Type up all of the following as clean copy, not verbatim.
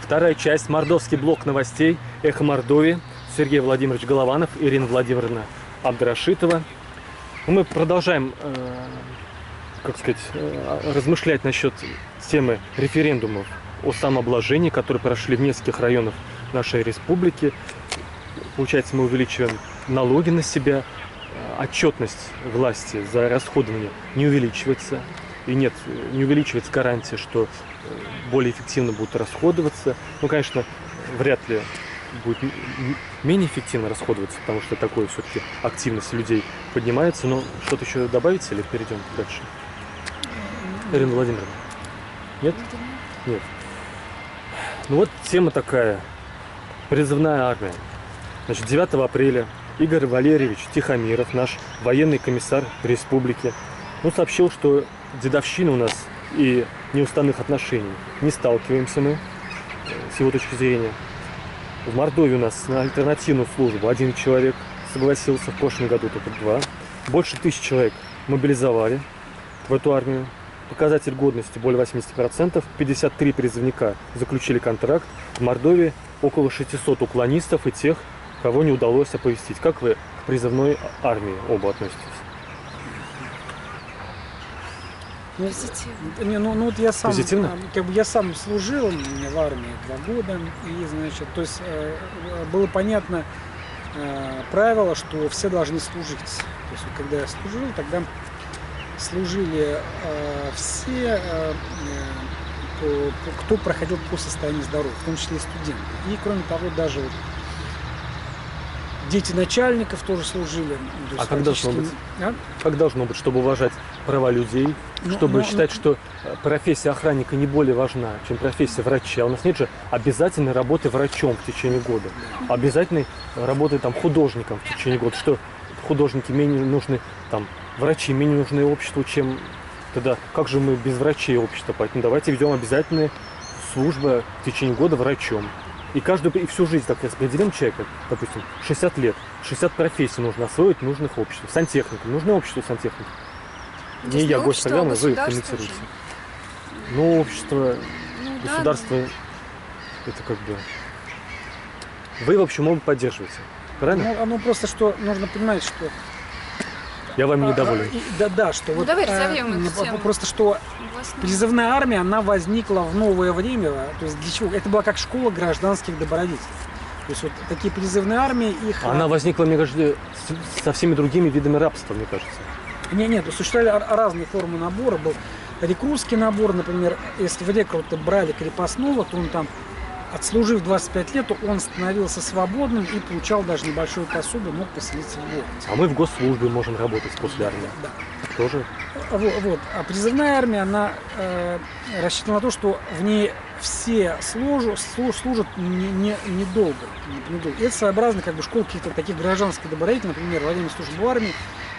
Вторая часть. Мордовский блок новостей. Эхо Мордовии. Сергей Владимирович Голованов, Ирина Владимировна Абдрашитова. Мы продолжаем, размышлять насчет темы референдумов о самообложении, которые прошли в нескольких районах нашей республики. Получается, мы увеличиваем налоги на себя, отчетность власти за расходование не увеличивается. И нет, не увеличивается гарантия, что более эффективно будут расходоваться. Ну, конечно, вряд ли будет менее эффективно расходоваться, потому что такое все-таки активность людей поднимается. Но что-то еще добавить или перейдем дальше? Ирина Владимировна? Нет? Нет. Ну вот тема такая. Призывная армия. Значит, 9 апреля Игорь Валерьевич Тихомиров, наш военный комиссар республики, сообщил, что дедовщина у нас и неуставных отношений не сталкиваемся мы, с его точки зрения. В Мордовии у нас на альтернативную службу 1 человек согласился, в прошлом году только 2. Больше 1000 человек мобилизовали в эту армию. Показатель годности более 80%. 53 призывника заключили контракт. В Мордовии около 600 уклонистов и тех, кого не удалось оповестить. Как вы к призывной армии оба относитесь? Вот я сам, позитивно? Я сам служил в армии 2 года, и, значит, то есть было понятно правило, что все должны служить. То есть, когда я служил, тогда служили все, кто проходил по состоянию здоровья, в том числе и студенты. И, кроме того, даже дети начальников тоже служили. А как должно быть? Как должно быть, чтобы уважать права людей, чтобы считать, что профессия охранника не более важна, чем профессия врача? У нас нет же обязательной работы врачом в течение года, обязательной работы художником в течение года. Что художники менее нужны, врачи менее нужны обществу, чем тогда как же мы без врачей общество? Поэтому давайте ведем обязательные службы в течение года врачом. И всю жизнь так распределим человека, допустим, 60 лет, 60 профессий нужно освоить нужных обществу. Сантехникам. Нужны обществу сантехники? Не я гость программы, вы комментируете. Общество, государство, это Вы, в общем, оба поддерживаете. Правильно? Просто что нужно понимать, что... Я вами недоволен. Что давай разовьем эту тему. Просто что призывная армия, она возникла в новое время. То есть для чего? Это была как школа гражданских добродетелей. То есть такие призывные армии, их... Она возникла, мне кажется, со всеми другими видами рабства, мне кажется. Нет, существовали разные формы набора. Был рекрутский набор, например, если в рекрута брали крепостного, то он отслужив 25 лет, он становился свободным и получал даже небольшое пособие, мог поселиться в городе. А мы в госслужбе можем работать после армии. Да. Тоже? А призывная армия, она рассчитана на то, что в ней все служат недолго. Это своеобразно школа каких-то таких гражданских добродетелей, например, во время службы в армии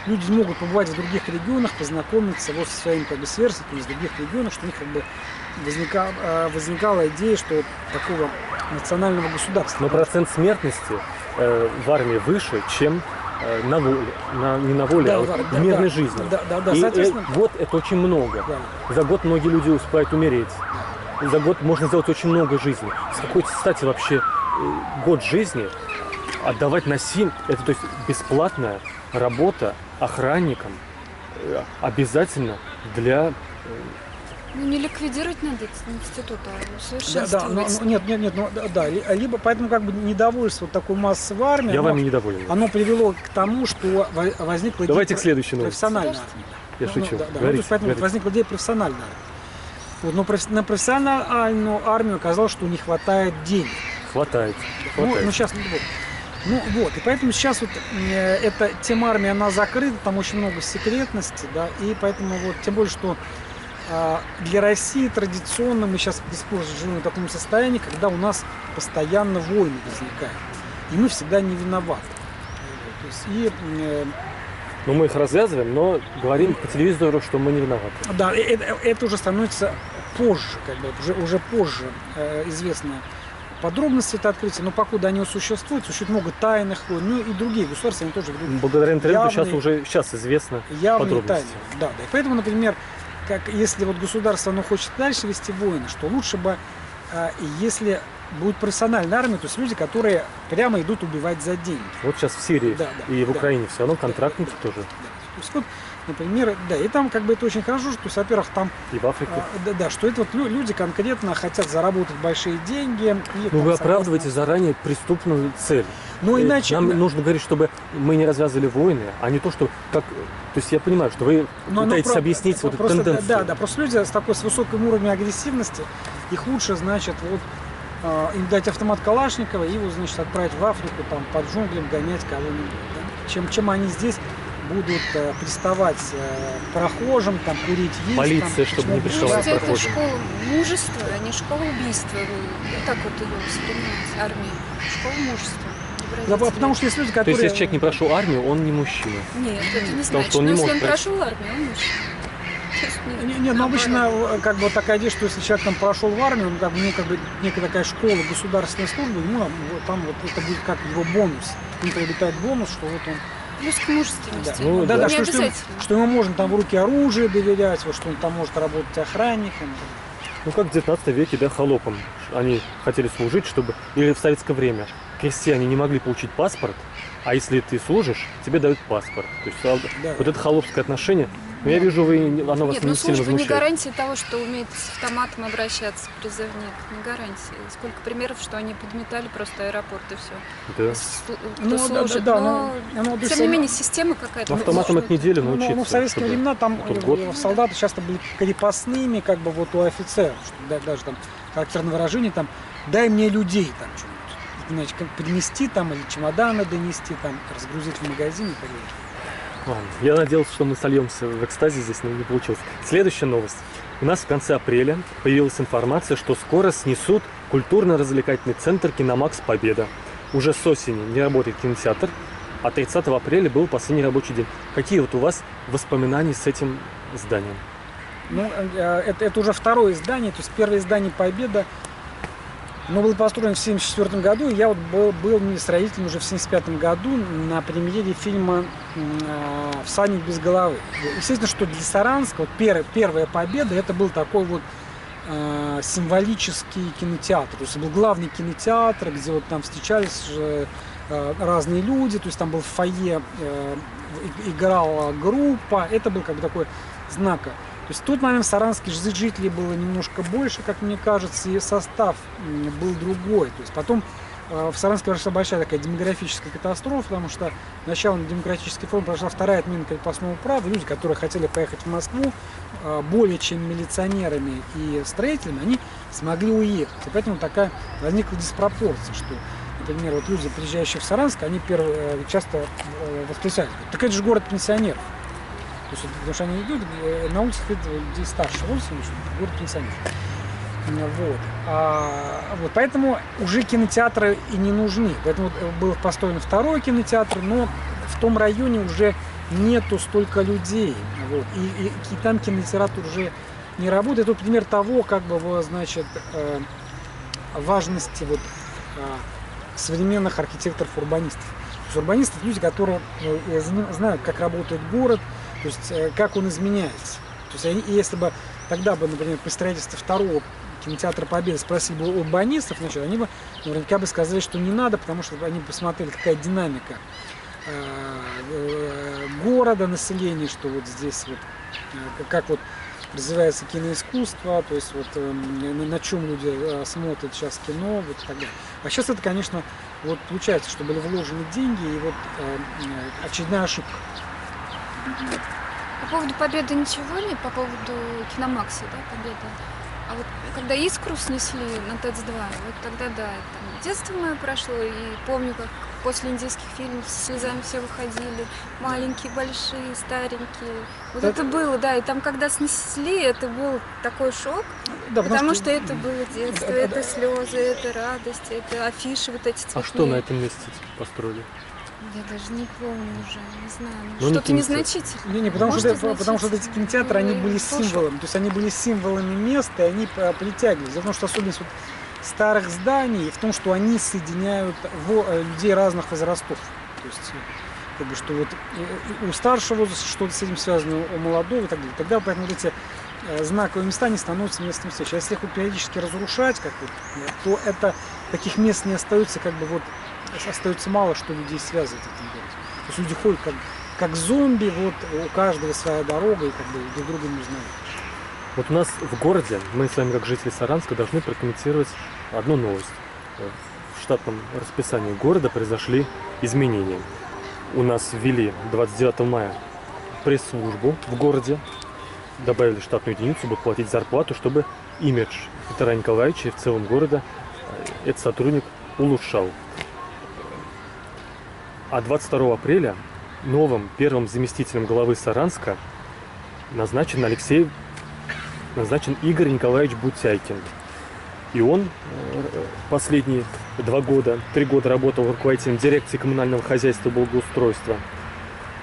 люди могут побывать в других регионах, познакомиться со своими сверстниками из других регионов, что у них возникала идея, что такого национального государства. Но процент смертности в армии выше, чем не на воле, а в мирной жизни. Соответственно, год это очень много. За год многие люди успевают умереть. За год можно сделать очень много жизни. С какой стати вообще год жизни отдавать насильно? Это то есть бесплатная работа охранникам обязательно для... не ликвидировать надо этот институт, а усовершенствовать. Нет, либо поэтому недовольство такой массовой армии. Я вами недоволен. Оно привело к тому, что возникла идея профессиональной армии. Я шучу. Поэтому возникла идея профессиональной армии. Но на профессиональную армию оказалось, что не хватает денег. Хватает. Сейчас и поэтому сейчас эта тема армии, она закрыта, там очень много секретности, и поэтому тем более, что для России традиционно мы сейчас до сих пор живем в таком состоянии, когда у нас постоянно войны возникают. И мы всегда не виноваты. Мы их развязываем, но говорим по телевизору, что мы не виноваты. Да, это уже становится позже, уже позже известно подробности это открытия, но покуда они существуют много тайных войн, и другие государства, они тоже ведут. Благодаря интернету сейчас известно подробности. Тайны. И поэтому, например, если государство хочет дальше вести войны, что лучше бы, если будет профессиональная армия, то есть люди, которые прямо идут убивать за деньги. Вот сейчас в Сирии Да, да, и в да. Украине все равно контрактники тоже. Да. То есть вот, например, да, и там как бы это очень хорошо, что, то есть, во-первых, там, И в Африке. да, что это вот люди конкретно хотят заработать большие деньги. И, Ну там, вы оправдываете заранее преступную цель. Ну, иначе... Нам нужно говорить, чтобы мы не развязывали войны, а не то, что как. То есть я понимаю, что вы пытаетесь объяснить вот эту просто, тенденцию. Да, просто люди с высоким уровнем агрессивности, их лучше, значит, вот им дать автомат Калашникова и его, значит, отправить в Африку, там, под джунглям гонять кого-нибудь. Да? Чем они здесь будут приставать к прохожим, там, курить есть. Полиция, там, чтобы не почему- приставала Может, к это прохожим. школа мужества, а не школа убийства. Вот так вот ее воспринимать, армия. Школа мужества. Да, потому что есть люди, То которые... есть если человек не прошел армию, он не мужчина. Нет, это не Потому значит. что он Но не если может он пройти. прошел армию, он мужчина. То есть нет, Не, ну наоборот. обычно как бы вот такая идея, что если человек там прошел в армию, он как бы, некая такая школа государственной службы, ему там вот это будет как его бонус. Им приобретает бонус, что вот он... Плюс к мужественности. Ну, да. Не что обязательно. что ему можно там в руки оружие доверять, вот, что он там может работать охранником. Ну как в 19 веке, да, холопам. Они хотели служить, чтобы... Или в советское время крестьяне не могли получить паспорт, а если ты служишь, тебе дают паспорт. То есть Да. вот это холопское отношение, но я вижу, оно вас Нет, не ну сильно служба не возмущает. гарантия того, что умеет с автоматом обращаться призывник. Не гарантия. Сколько примеров, что они подметали просто аэропорт и все. Да. Кто служит, но то есть тем не менее система какая-то. Но автоматом это неделю Ну, научиться. в советские чтобы- времена там тут год. солдаты часто были крепостными, как бы вот у офицеров, что даже там характерное выражение там «дай мне людей» там что-нибудь. Значит, как принести там или чемоданы донести, там, разгрузить в магазине и так далее. Ладно, я надеялся, что мы сольемся в экстазе здесь, но не получилось. Следующая новость. У нас в конце апреля появилась информация, что скоро снесут культурно-развлекательный центр «Киномакс Победа». Уже с осени не работает кинотеатр, а 30 апреля был последний рабочий день. Какие вот у вас воспоминания с этим зданием? Ну, это уже второе издание, то есть первое издание «Победа», оно было построено в 1974 году, и я вот был с родителями уже в 1975 году на премьере фильма «Всадник без головы». Естественно, что для Саранска вот первая «Победа» это был такой вот символический кинотеатр. То есть это был главный кинотеатр, где вот там встречались разные люди, то есть там был фойе, играла группа, это был как бы такой знак. То есть в тот момент в Саранске жителей было немножко больше, как мне кажется, и состав был другой. То есть потом в Саранске произошла большая такая демографическая катастрофа, потому что началом Демократический фронт прошла вторая отмена крепостного права. Люди, которые хотели поехать в Москву более чем милиционерами и строителями, они смогли уехать. И поэтому такая возникла диспропорция, что, например, вот люди, приезжающие в Саранск, они часто восклицают: так это же город пенсионеров. То есть, потому что они идут, на улицах видят людей старше родственников, город пенсионеров. Вот. Поэтому уже кинотеатры и не нужны. Поэтому был построен второй кинотеатр, но в том районе уже нету столько людей. Вот. И там кинотеатр уже не работает. Это пример того, как бы, значит, важности вот, современных архитекторов-урбанистов. То есть урбанисты — люди, которые знают, как работает город, то есть как он изменяется. То есть если бы тогда бы, например, при строительстве второго кинотеатра Победы спросили бы урбанистов, значит, они бы наверняка бы сказали, что не надо, потому что они посмотрели, какая динамика города, населения, что вот здесь вот, как вот развивается киноискусство, то есть вот на чем люди смотрят сейчас кино, вот и так далее. А сейчас это, конечно, вот получается, что были вложены деньги, и вот очередная ошибка. По поводу Победы ничего нет, по поводу Киномакса, да, Победа. А вот когда «Искру» снесли на ТЭЦ-2, вот тогда, да, там детство мое прошло, и помню, как после индийских фильмов со слезами все выходили, маленькие, большие, старенькие. Вот это было, да, и там, когда снесли, это был такой шок, Да, потому что это было детство, это слезы, это радость, это афиши вот эти цветные. А что на этом месте построили? Я даже не помню уже, не знаю, Ну, не что-то кинотеатр. незначительное. Не, потому Может, что эти кинотеатры, они были символом, то есть они были символами места, и они притягивали. Потому что особенность вот старых зданий в том, что они соединяют людей разных возрастов. То есть, как бы, что вот у старшего возраста что-то с этим связано, у молодого и так далее. Тогда поэтому вот эти знаковые места не становятся местом встречи. А если их вот периодически разрушать, как вот, то это таких мест не остается, как бы вот остается мало, что людей связывает в этом городе. То есть люди ходят как зомби, вот у каждого своя дорога и как бы друг друга не узнают. Вот у нас в городе, мы с вами как жители Саранска должны прокомментировать одну новость. В штатном расписании города произошли изменения. У нас ввели 29 мая пресс-службу в городе, добавили штатную единицу, будут платить зарплату, чтобы имидж Петра Николаевича и в целом города этот сотрудник улучшал. А 22 апреля новым первым заместителем главы Саранска назначен Игорь Николаевич Бутяйкин. И он последние 3 года работал руководителем дирекции коммунального хозяйства и благоустройства.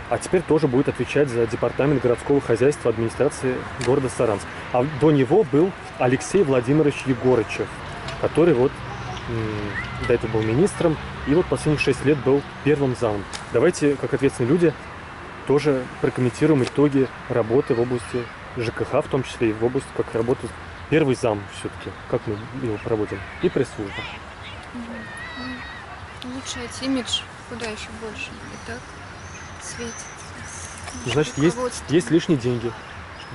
А теперь тоже будет отвечать за департамент городского хозяйства администрации города Саранск. А до него был Алексей Владимирович Егорычев, который вот до этого был министром и вот последние 6 лет был первым замом. Давайте, как ответственные люди, тоже прокомментируем итоги работы в области ЖКХ, в том числе и в области, как работает первый зам все-таки, как мы его проводим, и пресс-служба. Улучшать имидж куда еще больше. И так светит. Значит, есть лишние деньги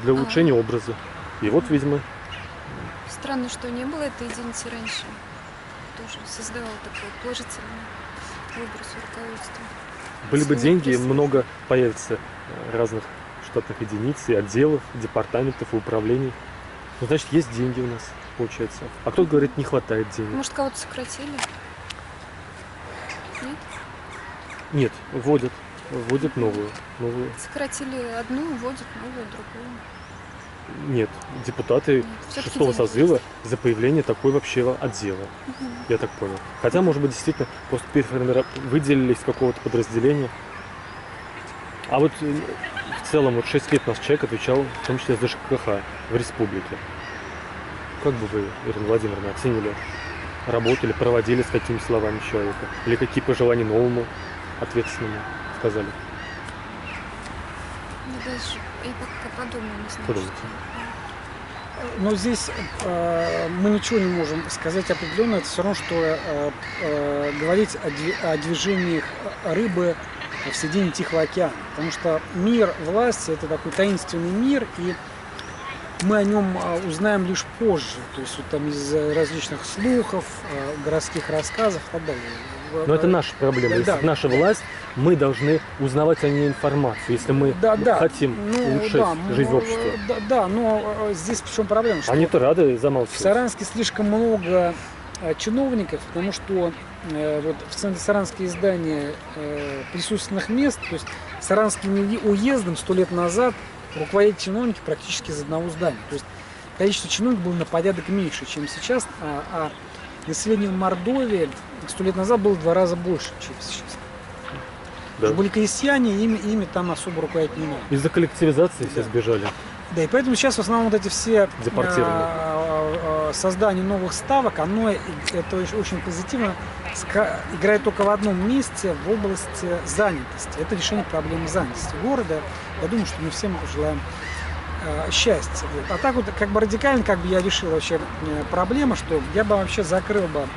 для улучшения образа. И вот, видимо, Странно, что не было этой единицы раньше. Тоже создавал такой положительный образ у руководства. были бы Свои деньги, пресс-службы. много появится разных штатных единиц, и отделов, департаментов, и управлений. Ну, значит, есть деньги у нас, получается. А кто говорит, не хватает денег? Может, кого-то сократили? Нет? Нет, вводят новую. Сократили одну, вводят новую, другую. Нет, депутаты Всё-таки 6-го деньги созыва за появление такой вообще отдела. Я так понял. Хотя, может быть, действительно, просто выделили из какого-то подразделения. А вот в целом, вот 6 лет наш человек отвечал, в том числе за ЖКХ в республике. Как бы вы, Ирина Владимировна, оценили работу или проводили, с какими словами человека? Или какие пожелания новому ответственному сказали? Я пока подумаю, не знаю. Подумайте. Но здесь мы ничего не можем сказать определенно. Это все равно, что говорить о движениях рыбы в середине Тихого океана. Потому что мир власти – это такой таинственный мир, и мы о нем узнаем лишь позже. То есть вот там из различных слухов, городских рассказов и так далее. Но это наша проблема. Если это наша власть, мы должны узнавать о ней информацию, если мы хотим улучшать жизнь общества. Но здесь в чем проблема? Что Они-то рады в замалчивать. Саранске слишком много чиновников, потому что вот в центре Саранска есть здание присутственных мест, то есть Саранским уездом 100 лет назад руководят чиновники практически из одного здания. То есть количество чиновников было на порядок меньше, чем сейчас, а население в Мордовии 100 лет назад было в 2 раза больше, чем сейчас. Да. Были крестьяне, ими там особо руководить не надо. Из-за коллективизации все сбежали. Да, и поэтому сейчас в основном вот эти все создание новых ставок, это очень позитивно играет только в одном месте, в области занятости. Это решение проблемы занятости города. Я думаю, что мы всем желаем счастья. Вот. А так вот как бы радикально я решил вообще проблема, что я бы вообще закрыл бы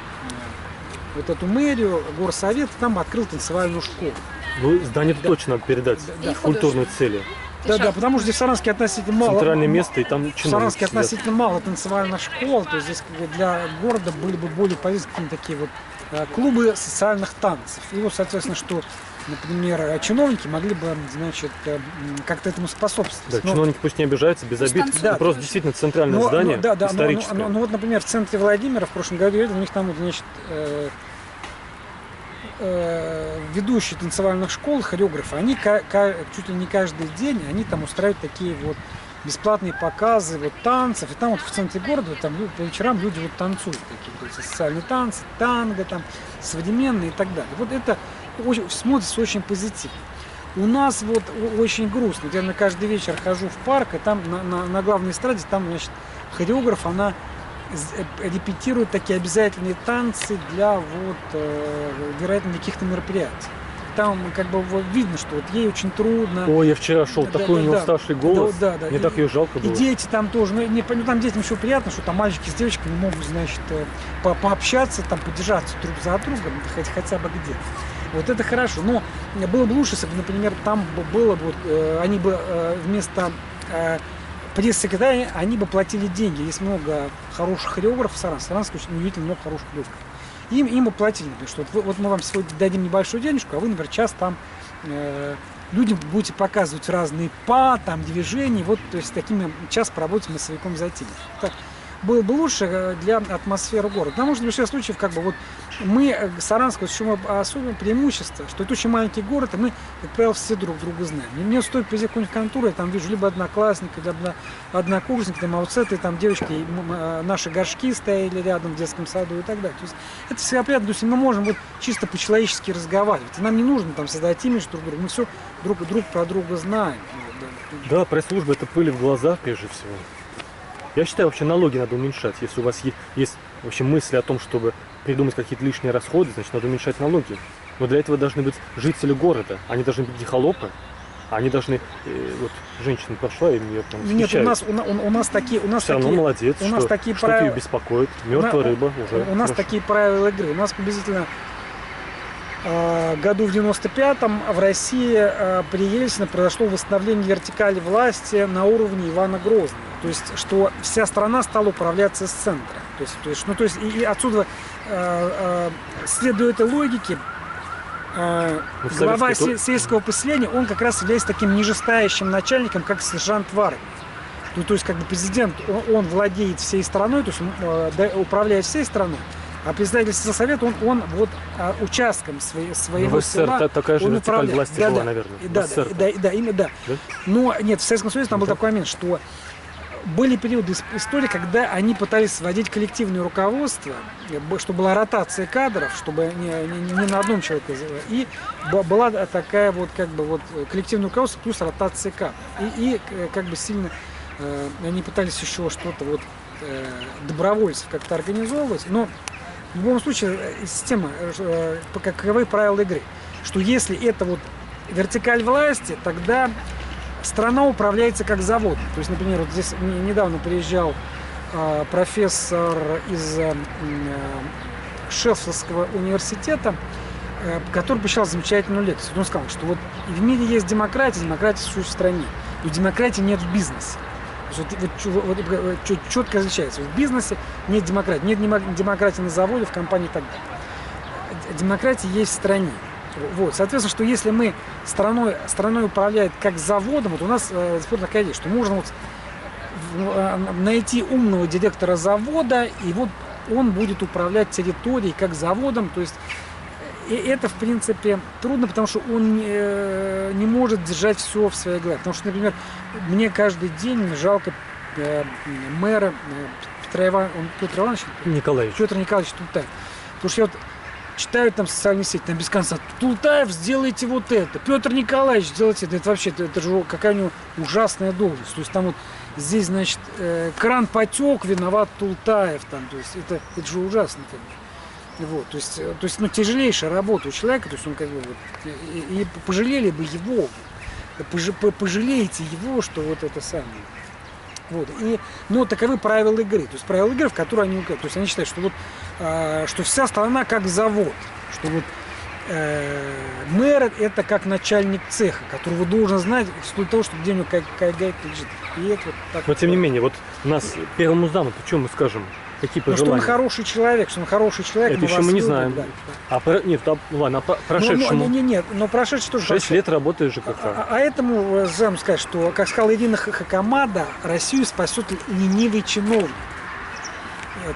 вот эту мэрию, горсовет, там бы открыл танцевальную школу. Ну, здание точно надо передать в культурные цели. Да, потому что здесь в Саранске относительно мало. Центральное место, и там в Саранске относительно мало танцевальных школ, то есть здесь для города были бы более полезны какие-то такие вот клубы социальных танцев. И вот, соответственно, что, например, чиновники могли бы, значит, как-то этому способствовать. Да, чиновники пусть не обижаются, без обид. Да, просто действительно центральное здание, историческое. Ну вот, например, в центре Владимира в прошлом году у них там, вот, значит, ведущие танцевальных школ, хореографы, они чуть ли не каждый день, они там устраивают такие вот бесплатные показы вот танцев, и там вот в центре города там по вечерам люди вот танцуют такие, то есть социальные танцы, танго там, современные и так далее. Вот это смотрится очень позитивно. У нас вот очень грустно. Я на каждый вечер хожу в парк, и там на главной эстраде там, значит, хореограф, она репетирует такие обязательные танцы для вот, вероятно, каких-то мероприятий. там как бы вот видно, что вот ей очень трудно. Ой, я вчера шел, Да, такой у него уставший голос. Да. Мне так ее жалко И было. дети там тоже, ну там детям еще приятно, что там мальчики с девочками могут, значит, пообщаться, там, подержаться друг за другом, хотя бы где. Вот это хорошо. Но было бы лучше, если бы, например, там было бы, они бы вместо пресс-секретаря, они бы платили деньги. Есть много хороших хореографов в Саранске. В Саранске очень удивительно много хороших хореографов. Им бы платили, например, что вот мы вам сегодня дадим небольшую денежку, а вы, например, час там людям будете показывать разные там движения, вот, то есть такими час поработать массовиком затем. Было бы лучше для атмосферы города. Потому что в большинстве случаев, как бы, вот мы, Саранск, вот в чем особое преимущество, что это очень маленький город, и мы, как правило, все друг друга знаем. И мне стоит прийти в какую-нибудь контору, я там вижу либо одноклассника, либо однокурсника, там, а вот с этой там девочкой наши горшки стояли рядом в детском саду и так далее. То есть это всегда приятно, то есть мы можем вот чисто по-человечески разговаривать. И нам не нужно там создать имидж друг друга, мы все друг про друга знаем. Да, пресс-служба — это пыль в глаза, прежде всего. Я считаю, вообще налоги надо уменьшать. Если у вас есть вообще мысли о том, чтобы придумать какие-то лишние расходы, значит, надо уменьшать налоги. Но для этого должны быть жители города. Они должны быть не холопы. Они должны... вот женщина пошла, и ее там Нет, у нас такие... Все равно молодец, у нас такие что ее беспокоит. Мертвая рыба уже. У нас такие правила игры. У нас приблизительно году в 95-м в России при Ельцине произошло восстановление вертикали власти на уровне Ивана Грозного. То есть, что вся страна стала управляться с центра. То есть и отсюда, следуя этой логике, глава сельского поселения, он как раз является таким нижестоящим начальником, как сержант в армии. Ну, то есть, как бы президент, он владеет всей страной, то есть он управляет всей страной. А председатель сельсовета, он вот участком своего села, такая же он вертикаль управляет. власти была, наверное. Да. Но нет, в Советском Союзе там был такой момент, что были периоды истории, когда они пытались сводить коллективное руководство, чтобы была ротация кадров, чтобы не на одном человеке. И была такая вот как бы вот коллективное руководство плюс ротация кадров. И как бы сильно они пытались еще что-то вот добровольцев как-то организовывать, но в любом случае система, каковы правила игры, что если это вот вертикаль власти, тогда страна управляется как завод. То есть, например, вот здесь недавно приезжал профессор из Шеффилдского университета, который посчитал замечательную лекцию. Он сказал, что вот в мире есть демократия существует в стране, но демократии нет в бизнесе. Вот четко различается. В бизнесе нет демократии. Нет демократии на заводе, в компании и так далее. Демократия есть в стране. Вот. Соответственно, что если мы страной управляет как заводом, вот у нас такая идея, что можно вот найти умного директора завода, и вот он будет управлять территорией как заводом. То есть и это, в принципе, трудно, потому что он не может держать все в своей голове. Потому что, например, мне каждый день жалко мэра Петр Иванович Тултаев. Потому что я вот читаю там социальные сети, там без конца: Тултаев, сделайте вот это, Петр Николаевич, сделайте это. Это вообще, это же какая у него ужасная должность. То есть там вот здесь, значит, кран потек, виноват Тултаев. Там, то есть это же ужасно. Вот, то есть, ну, тяжелейшая работа у человека, то есть он как бы вот, и пожалели бы его, пожалеете его, что вот это самое. Вот, но таковы правила игры, то есть правила игры, в которые они указывают. То есть они считают, что вот что вся страна как завод, что вот мэр это как начальник цеха, которого должен знать, вплоть до того, что где у него какая гайка лежит. И это вот так. Но тем не менее, вот нас первому заму, почему мы скажем? Какие пожелания? Что он хороший человек, Это еще мы не знаем. Да. Ладно, прошедшему. Но прошедший тоже. 6 лет работы ЖКХ. А этому зам сказать, что, как сказала Ирина Хакамада, Россию спасет ленивый чиновник.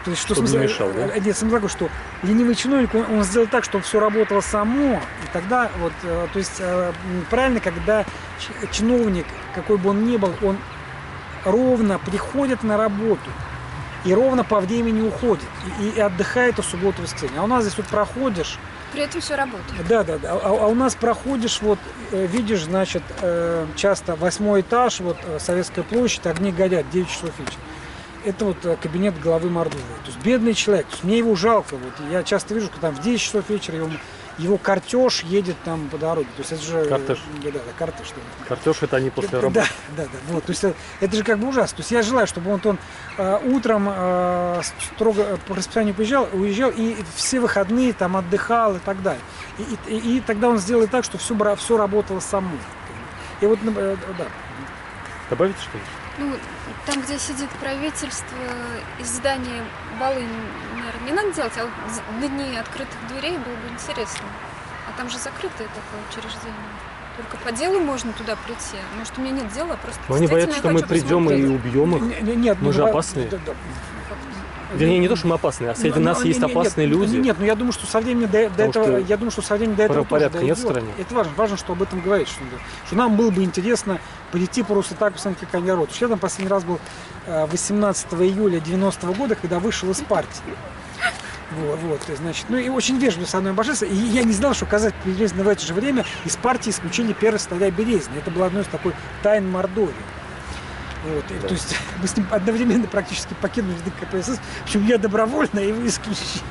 То есть, что не мешал, да? Нет, смысл такой, что ленивый чиновник, он сделал так, чтобы все работало само. И тогда, вот, то есть, правильно, когда чиновник, какой бы он ни был, он ровно приходит на работу и ровно по времени уходит, и отдыхает в субботу и воскресенье. А у нас здесь вот проходишь... При этом все работает. Да. А у нас проходишь, вот, видишь, значит, часто 8-й этаж, вот, Советская площадь, огни горят, 9 часов вечера. Это вот кабинет главы Мордовии. То есть бедный человек, то есть мне его жалко. Вот, я часто вижу, что там в 10 часов вечера его кортеж едет там по дороге. То есть это же... Кортеж. Да, кортеж. Картеж это они после работы. Да. Вот, то есть это же как бы ужасно. То есть я желаю, чтобы он утром строго по расписанию уезжал и все выходные там отдыхал и так далее. И тогда он сделает так, что все работало само. И вот, да. Добавить что-нибудь? Ну, там, где сидит правительство, из здания балы, наверное, не надо делать, а вот дни открытых дверей было бы интересно. А там же закрытое такое учреждение. Только по делу можно туда прийти. Может, у меня нет дела, просто Но они боятся, что мы придем и убьем их. Нет, Мы же опасные. Вернее, не то, что мы опасные, а среди нас есть опасные люди. Нет, но я думаю, что со временем до этого, я думаю, что со временем до этого тоже правопорядка нет в дойдет. стране. Это важно, что об этом говорить, что нам было бы интересно прийти просто так, посмотреть, как они работают. Я там последний раз был 18 июля 90-го года, когда вышел из партии. Вот, значит, ну и очень вежливо со мной обошелся. И я не знал, что казак Березина в это же время из партии исключили первого секретаря Березина. Это было одной из такой тайн Мордовии. Вот, Да. То есть мы с ним одновременно практически покинули ряды КПСС, причем я добровольно, его исключили.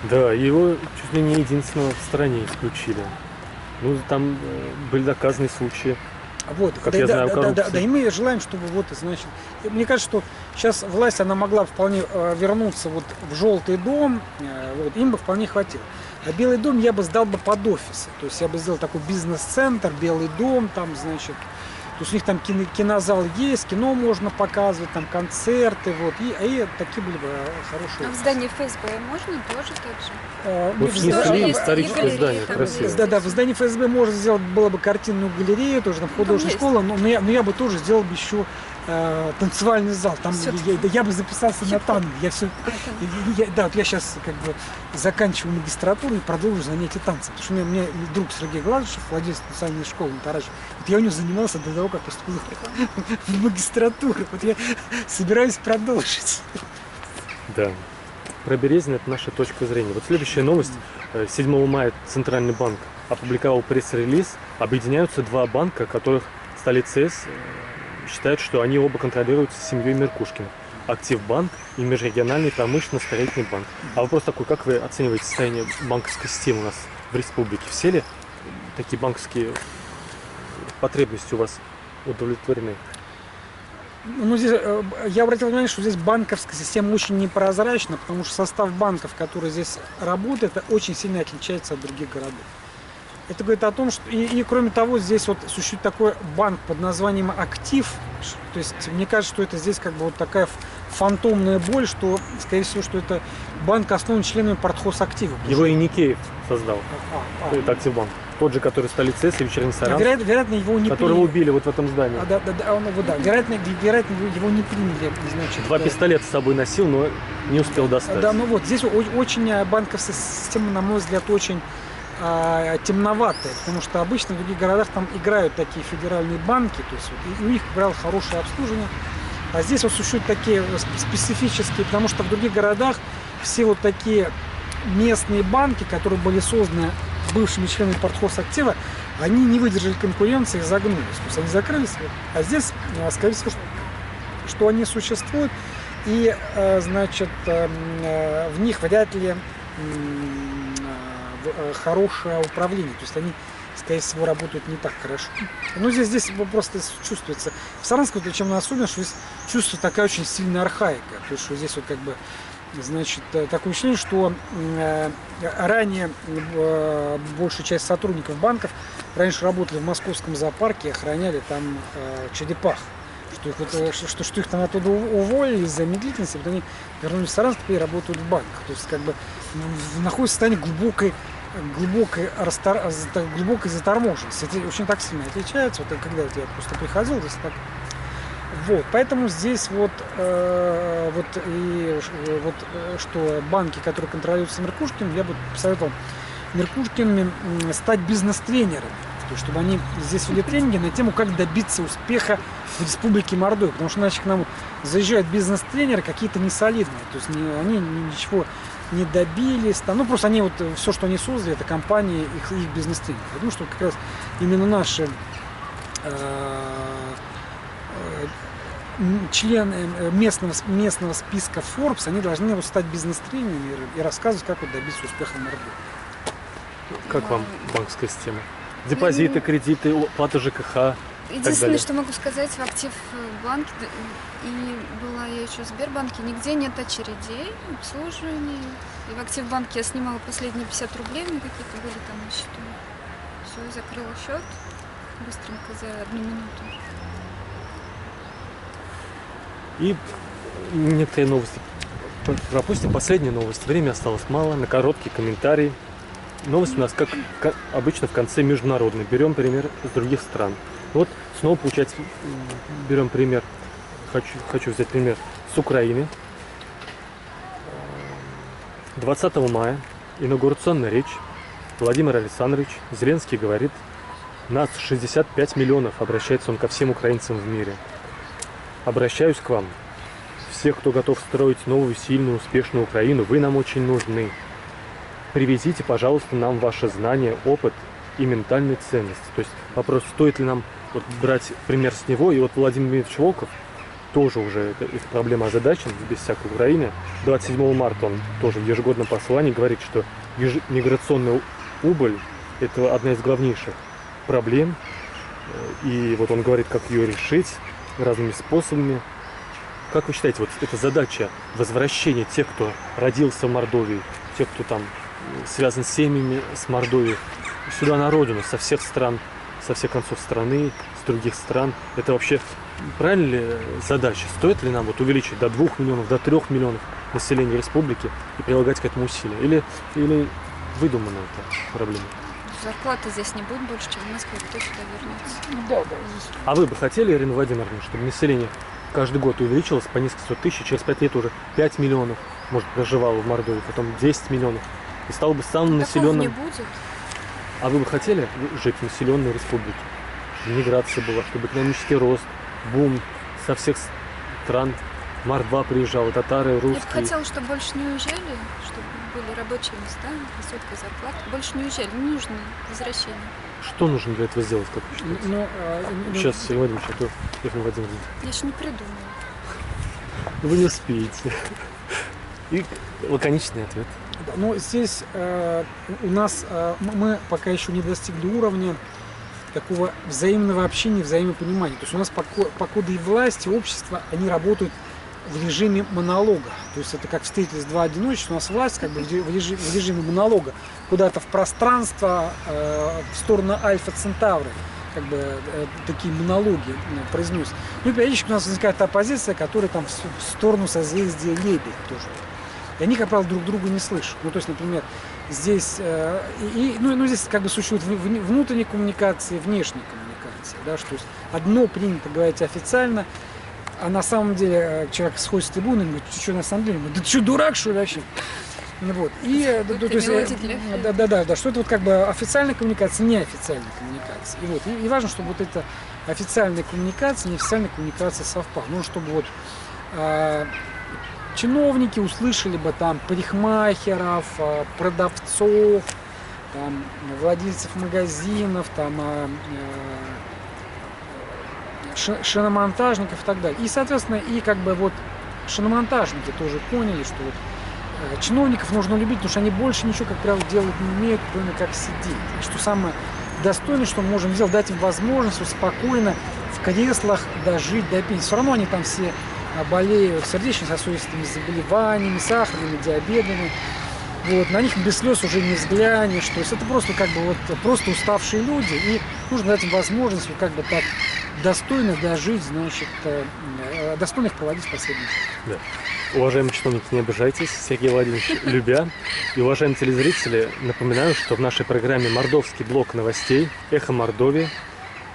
Да, его чуть ли не единственного в стране исключили. Ну, там были доказаны случаи. Вот, Как я знаю, коррупции. да, и мы желаем, чтобы вот, значит, мне кажется, что сейчас власть, она могла вполне вернуться вот в Желтый дом, вот, им бы вполне хватило. А Белый дом я бы сдал бы под офисы, то есть я бы сделал такой бизнес-центр, Белый дом, там, значит, то есть у них там кинозал есть, кино можно показывать, там концерты, вот, и такие были бы хорошие. А в здании ФСБ можно тоже так же? Вот В снесли здании- историческое и здание, галереи там красивое. Да, в здании ФСБ можно сделать было бы картинную галерею, тоже там художественная есть. школа, но я бы тоже сделал бы еще танцевальный зал. Там Всё-таки. я бы записался на танго. Да, вот я сейчас как бы заканчиваю магистратуру и продолжу занятия танцем. Потому что у меня друг Сергей Гладышев, владелец танцевальной школы на Тарасове, вот я у него занимался до того, как поступил в магистратуру. Вот я собираюсь продолжить. Да. Про Березина это наша точка зрения. Вот следующая новость. 7 мая Центральный банк опубликовал пресс-релиз. Объединяются два банка, которых столица ЦС считают, что они оба контролируются семьей Меркушкиных. Активбанк и Межрегиональный промышленно-строительный банк. А вопрос такой, как вы оцениваете состояние банковской системы у нас в республике? Все ли такие банковские потребности у вас удовлетворены? Ну, здесь, я обратил внимание, что здесь банковская система очень непрозрачна, потому что состав банков, который здесь работает, очень сильно отличается от других городов. Это говорит о том, что и кроме того, здесь вот существует такой банк под названием «Актив». То есть мне кажется, что это здесь как бы вот такая фантомная боль, что, скорее всего, что это банк основан членами партхозактива. Его и Никеев создал. Это Активбанк. Тот же, который в столице ЦС и Вечерний Саранск, вероятно, его не которого приняли. убили вот в этом здании. Вероятно, его не приняли, значит. Два пистолета с собой носил, но не успел достать. Да, ну вот, здесь очень банковская система, на мой взгляд, очень темноватая, потому что обычно в других городах там играют такие федеральные банки, то есть и у них, как правило, хорошее обслуживание. А здесь вот существуют такие специфические, потому что в других городах все вот такие местные банки, которые были созданы бывшими членами партхозактива, они не выдержали конкуренции и загнулись. То есть они закрылись. А здесь, скорее всего, что они существуют, и, значит, в них вряд ли хорошее управление. То есть они, скорее всего, работают не так хорошо. Но здесь просто чувствуется. В Саранске, вот, чем особенно, что здесь чувствуется такая очень сильная архаика. То есть, что здесь вот как бы, значит, такое ощущение, что ранее большая часть сотрудников банков раньше работали в московском зоопарке и охраняли там черепах. Что их там оттуда уволили из-за медлительности, потом они вернулись в Саранск и работают в банках. То есть как бы находится в состоянии глубокой заторможенности. Это очень так сильно отличается. Вот когда я просто приходил, здесь так. Вот, поэтому здесь что банки, которые контролируются Меркушкиным, я бы посоветовал Меркушкиным стать бизнес-тренерами. То есть, чтобы они здесь вели тренинги на тему, как добиться успеха в Республике Мордовия. Потому что иначе к нам заезжают бизнес-тренеры какие-то несолидные. То есть они ничего не добились. Ну, просто они все, что они создали, это компании, их бизнес-тренеры. Я думаю, что как раз именно наши члены местного списка Forbes, они должны стать бизнес-тренерами и рассказывать, как добиться успеха в Мордовии. Как вам Да. банковская система? Депозиты, кредиты, плата ЖКХ. Единственное, далее. что могу сказать, в актив банке, и была я еще в Сбербанке, нигде нет очередей, обслуживания. И в актив банке я снимала последние 50 рублей, мне какие-то были там на счету. Все, закрыла счет быстренько за 1 минуту. И некоторые новости. Пропустим последнюю новость. Времени осталось мало. На короткий комментарий. Новость у нас, как обычно, в конце международной. Берем пример с других стран. Вот снова, получается, берем пример. Хочу взять пример с Украины. 20 мая инаугурационная речь. Владимир Александрович Зеленский говорит: нас 65 миллионов, обращается он ко всем украинцам в мире. Обращаюсь к вам. Всех, кто готов строить новую, сильную, успешную Украину, вы нам очень нужны. Привезите, пожалуйста, нам ваши знания, опыт и ментальные ценности. То есть вопрос, стоит ли нам вот брать пример с него. И вот Владимир Дмитриевич Волков тоже уже эта проблема озадачен, без всякой Украины. 27 марта он тоже в ежегодном послании говорит, что миграционная убыль – это одна из главнейших проблем. И вот он говорит, как ее решить разными способами. Как вы считаете, вот эта задача возвращения тех, кто родился в Мордовии, тех, кто там связан с семьями с Мордовией, сюда на родину, со всех стран, со всех концов страны, с других стран, это вообще правильная ли задача? Стоит ли нам вот увеличить до 2 миллионов, до 3 миллионов населения республики и прилагать к этому усилия? Или выдумана эта проблема? Зарплаты здесь не будет больше, чем в Москве, кто сюда вернется? Да, да. А вы бы хотели, Ирина Владимировна, чтобы население каждый год увеличилось по несколько сот тысяч, через 5 лет уже 5 миллионов, может, проживало в Мордовии, потом 10 миллионов, и стало бы самым Такого не населенным? будет. А вы бы хотели жить в населенной республике? Чтобы миграция была, чтобы экономический рост, бум со всех стран, Мордва приезжала, татары, Я бы русские. хотела, чтобы больше не уезжали, чтобы были рабочие места, высокая зарплата. Больше не уезжали, не нужно возвращение. Что нужно для этого сделать, как вы считаете? Сейчас, Ирина Владимировна, а то Ирина Владимировна. Я еще не придумала. Вы не успеете. И лаконичный ответ. Да, но здесь у нас мы пока еще не достигли уровня такого взаимного общения, взаимопонимания. То есть у нас покуда и власть, и общество, они работают в режиме монолога. То есть это как встретились два одиночества, у нас власть как бы в режиме монолога. Куда-то в пространство, в сторону Альфа Центавры, как бы такие монологи произносят. Ну и периодически у нас возникает оппозиция, которая там в сторону созвездия Лебедь тоже. И они, как правило, друг друга не слышат. Ну, то есть, например, здесь, здесь как бы существует внутренняя коммуникация и внешняя коммуникация. Да, что есть одно принято говорить официально, а на самом деле человек сходит с трибуны и говорит: ты что на самом деле? Да ты что, дурак, что ли, вообще? Вот. И, то есть, да, что это вот как бы официальная коммуникация, неофициальная коммуникация. И, вот, и важно, чтобы вот эта официальная коммуникация, неофициальная коммуникация совпала. Ну, чтобы вот чиновники услышали бы там парикмахеров, продавцов, там, владельцев магазинов, там, шиномонтажников и так далее. И, соответственно, и как бы вот шиномонтажники тоже поняли, что вот чиновников нужно любить, потому что они больше ничего, как правило, делать не умеют, кроме как сидеть. И что самое достойное, что мы можем сделать, дать им возможность вот спокойно в креслах дожить до пенсии. Все равно они там все болеют сердечно-сосудистыми заболеваниями, сахарными, диабетами. Вот, на них без слез уже не взглянешь. То есть это просто как бы вот просто уставшие люди, и нужно дать им возможность вот как бы так достойно дожить, значит, достойно их проводить последний. Да. Уважаемые чиновники, не обижайтесь, Сергей Владимирович, любя. И, уважаемые телезрители, напоминаю, что в нашей программе «Мордовский блок новостей» «Эхо Мордовии»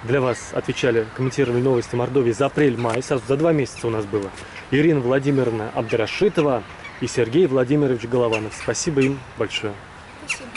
для вас отвечали, комментировали новости Мордовии за апрель-май, сразу за 2 месяца у нас было, Ирина Владимировна Абдрашитова и Сергей Владимирович Голованов. Спасибо им большое. Спасибо.